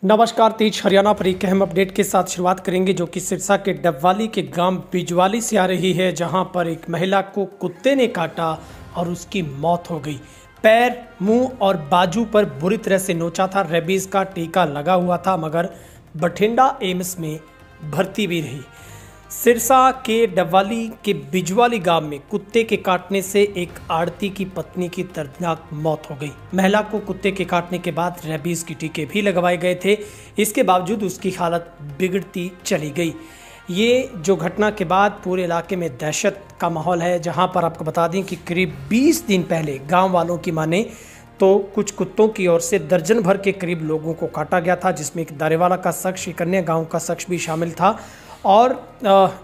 नमस्कार, तेज हरियाणा पर एक अहम अपडेट के साथ शुरुआत करेंगे जो कि सिरसा के डबवाली के ग्राम बिजवाली से आ रही है, जहां पर एक महिला को कुत्ते ने काटा और उसकी मौत हो गई। पैर, मुंह और बाजू पर बुरी तरह से नोचा था। रेबीज का टीका लगा हुआ था मगर बठिंडा एम्स में भर्ती भी रही। सिरसा के डबवाली के बिजवाली गांव में कुत्ते के काटने से एक आड़ती की पत्नी की दर्दनाक मौत हो गई। महिला को कुत्ते के काटने के बाद रेबीज के टीके भी लगवाए गए थे। इसके बावजूद उसकी हालत बिगड़ती चली गई। ये जो घटना के बाद पूरे इलाके में दहशत का माहौल है, जहां पर आपको बता दें कि करीब 20 दिन पहले गाँव वालों की माने तो कुछ कुत्तों की ओर से दर्जन भर के करीब लोगों को काटा गया था, जिसमें एक दारेवाला का शख्स, एक अन्य गाँव का शख्स भी शामिल था। और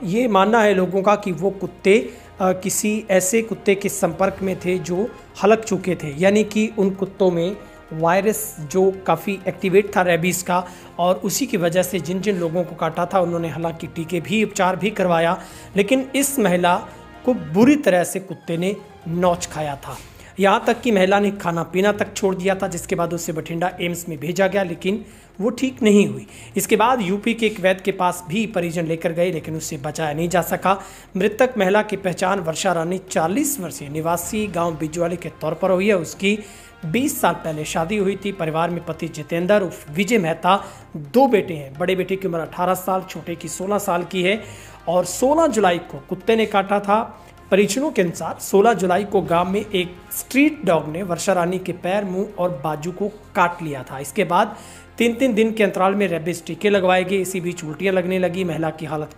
ये मानना है लोगों का कि वो कुत्ते किसी ऐसे कुत्ते के संपर्क में थे जो हलक चुके थे, यानी कि उन कुत्तों में वायरस जो काफ़ी एक्टिवेट था रेबीज़ का, और उसी की वजह से जिन जिन लोगों को काटा था उन्होंने हालांकि टीके भी, उपचार भी करवाया, लेकिन इस महिला को बुरी तरह से कुत्ते ने नोच खाया था। यहाँ तक कि महिला ने खाना पीना तक छोड़ दिया था, जिसके बाद उसे बठिंडा एम्स में भेजा गया, लेकिन वो ठीक नहीं हुई। इसके बाद यूपी के एक वैद्य के पास भी परिजन लेकर गए, लेकिन उससे बचाया नहीं जा सका। मृतक महिला की पहचान वर्षा रानी 40 वर्षीय निवासी गांव बिजवाली के तौर पर हुई है। उसकी 20 साल पहले शादी हुई थी। परिवार में पति जितेंद्र उर्फ विजय मेहता, 2 बेटे हैं। बड़े बेटे की उम्र 18 साल, छोटे की 16 साल की है। और 16 जुलाई को कुत्ते ने काटा था। परिजनों के अनुसार 16 जुलाई को गांव में एक स्ट्रीट डॉग ने वर्षा रानी के पैर, मुंह और बाजू को काट लिया था। इसके बाद 3-3 दिन के अंतराल में रेबीज टीके लगवाए गए। इसी बीच उल्टियां लगने लगी, महिला की हालत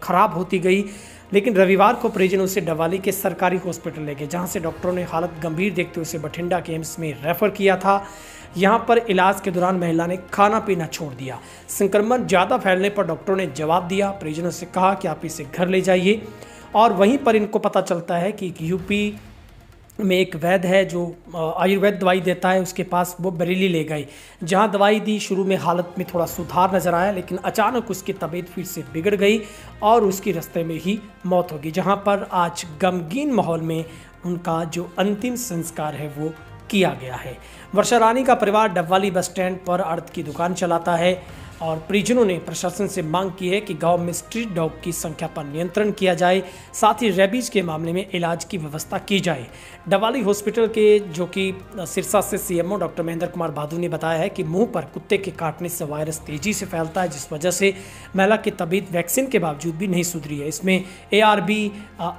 खराब होती गई। लेकिन रविवार को परिजन उसे डबवाली के सरकारी हॉस्पिटल ले गए, जहां से डॉक्टरों ने हालत गंभीर देखते हुए उसे बठिंडा के एम्स में रेफर किया था। यहां पर इलाज के दौरान महिला ने खाना पीना छोड़ दिया। संक्रमण ज़्यादा फैलने पर डॉक्टरों ने जवाब दिया। परिजनों से कहा कि आप इसे घर ले जाइए। और वहीं पर इनको पता चलता है कि यूपी में एक वैद्य है जो आयुर्वेद दवाई देता है, उसके पास वो बरेली ले गए, जहां दवाई दी। शुरू में हालत में थोड़ा सुधार नजर आया, लेकिन अचानक उसकी तबीयत फिर से बिगड़ गई और उसकी रास्ते में ही मौत होगी, जहां पर आज गमगीन माहौल में उनका जो अंतिम संस्कार है वो किया गया है। वर्षा रानी का परिवार डबवाली बस स्टैंड पर अर्थ की दुकान चलाता है और परिजनों ने प्रशासन से मांग की है कि गांव में स्ट्रीट डॉग की संख्या पर नियंत्रण किया जाए, साथ ही रेबीज के मामले में इलाज की व्यवस्था की जाए। डबवाली हॉस्पिटल के जो कि सिरसा से सीएमओ डॉक्टर महेंद्र कुमार बहादुर ने बताया है कि मुंह पर कुत्ते के काटने से वायरस तेजी से फैलता है, जिस वजह से महिला की तबीयत वैक्सीन के बावजूद भी नहीं सुधरी है। इसमें ARB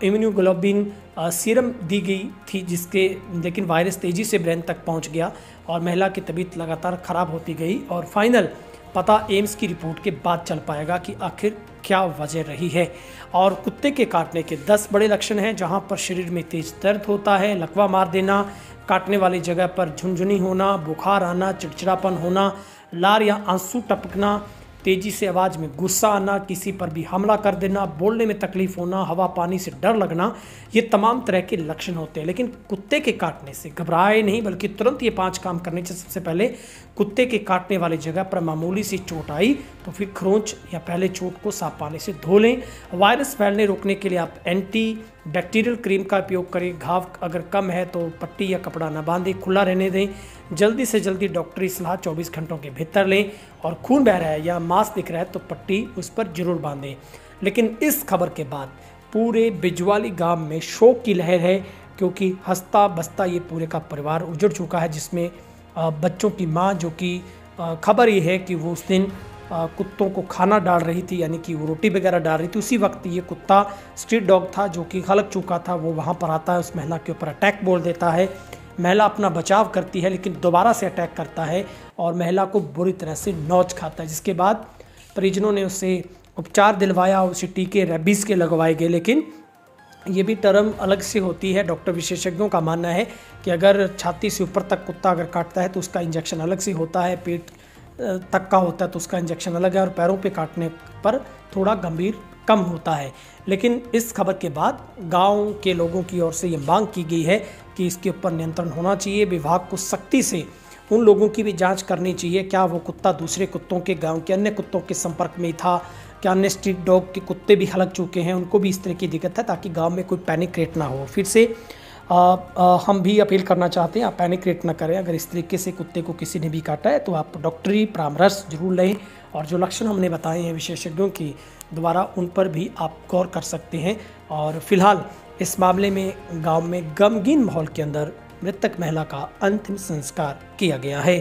इम्यूनोग्लोबिन सीरम दी गई थी, लेकिन वायरस तेजी से ब्रेन तक पहुँच गया और महिला की तबीयत लगातार खराब होती गई। और फाइनल पता एम्स की रिपोर्ट के बाद चल पाएगा कि आखिर क्या वजह रही है। और कुत्ते के काटने के 10 बड़े लक्षण हैं, जहां पर शरीर में तेज दर्द होता है, लकवा मार देना, काटने वाली जगह पर झुनझुनी होना, बुखार आना, चिड़चिड़ापन होना, लार या आंसू टपकना, तेजी से आवाज़ में गुस्सा आना, किसी पर भी हमला कर देना, बोलने में तकलीफ होना, हवा पानी से डर लगना, ये तमाम तरह के लक्षण होते हैं। लेकिन कुत्ते के काटने से घबराए नहीं, बल्कि तुरंत ये 5 काम करने चाहिए। सबसे पहले कुत्ते के काटने वाली जगह पर मामूली सी चोट आई तो फिर खरोंच या पहले चोट को साफ पानी से धो लें। वायरस फैलने रोकने के लिए आप एंटी बैक्टीरियल क्रीम का उपयोग करें। घाव अगर कम है तो पट्टी या कपड़ा न बांधें, खुला रहने दें। जल्दी से जल्दी डॉक्टरी सलाह 24 घंटों के भीतर लें। और खून बह रहा है या मांस दिख रहा है तो पट्टी उस पर जरूर बांधें। लेकिन इस खबर के बाद पूरे बिजवाली गांव में शोक की लहर है, क्योंकि हंसता बसता ये पूरे का परिवार उजड़ चुका है, जिसमें बच्चों की माँ, जो कि खबर ये है कि वो उस दिन कुत्तों को खाना डाल रही थी, यानी कि वो रोटी वगैरह डाल रही थी। उसी वक्त ये कुत्ता स्ट्रीट डॉग था जो कि हलक चुका था, वो वहाँ पर आता है, उस महिला के ऊपर अटैक बोल देता है। महिला अपना बचाव करती है, लेकिन दोबारा से अटैक करता है और महिला को बुरी तरह से नोच खाता है, जिसके बाद परिजनों ने उसे उपचार दिलवाया, उसे टीके रेबीज़ के लगवाए गए। लेकिन ये भी टर्म अलग से होती है। डॉक्टर विशेषज्ञों का मानना है कि अगर छाती से ऊपर तक कुत्ता अगर काटता है तो उसका इंजेक्शन अलग से होता है, पेट तक का होता है तो उसका इंजेक्शन अलग है, और पैरों पे काटने पर थोड़ा गंभीर कम होता है। लेकिन इस खबर के बाद गांव के लोगों की ओर से ये मांग की गई है कि इसके ऊपर नियंत्रण होना चाहिए। विभाग को सख्ती से उन लोगों की भी जांच करनी चाहिए, क्या वो कुत्ता दूसरे कुत्तों के, गांव के अन्य कुत्तों के संपर्क में था, क्या अन्य स्ट्रीट डॉग के कुत्ते भी हलक चुके हैं, उनको भी इस तरह की दिक्कत है, ताकि गांव में कोई पैनिक क्रिएट ना हो। फिर से हम भी अपील करना चाहते हैं, आप पैनिक क्रिएट ना करें। अगर इस तरीके से कुत्ते को किसी ने भी काटा है तो आप डॉक्टरी परामर्श जरूर लें, और जो लक्षण हमने बताए हैं विशेषज्ञों की द्वारा उन पर भी आप गौर कर सकते हैं। और फिलहाल इस मामले में गांव में गमगीन माहौल के अंदर मृतक महिला का अंतिम संस्कार किया गया है।